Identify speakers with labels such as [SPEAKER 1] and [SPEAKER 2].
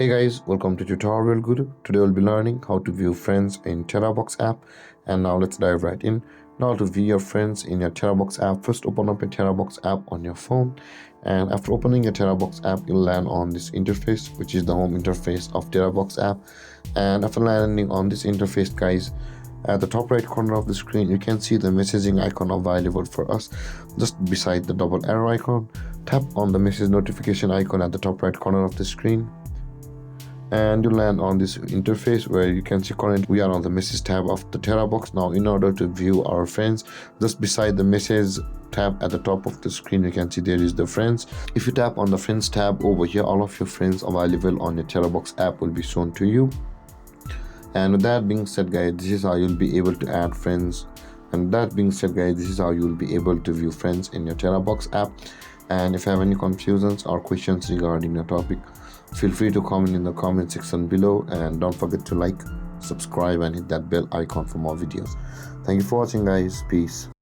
[SPEAKER 1] Hey guys, welcome to Tutorial Guru. Today we'll be learning how to view friends in Terabox app. And now let's dive right in. Now to view your friends in your Terabox app, first open up a Terabox app on your phone. And after opening a Terabox app, you'll land on this interface, which is the home interface of Terabox app. And after landing on this interface, guys, at the top right corner of the screen, you can see the messaging icon available for us just beside the double arrow icon. Tap on the message notification icon at the top right corner of the screen, and you land on this interface where you can see currently we are on the message tab of the Terabox. Now in order to view our friends, just beside the message tab at the top of the screen, you can see there is the friends. If you tap on the friends tab over here, all of your friends available on your Terabox app will be shown to you. And with that being said, guys, this is how you'll be able to add friends. And that being said, guys, this is how you'll be able to view friends in your Terabox app. And if you have any confusions or questions regarding the topic, feel free to comment in the comment section below, and don't forget to like, subscribe and hit that bell icon for more videos. Thank you for watching, guys. Peace.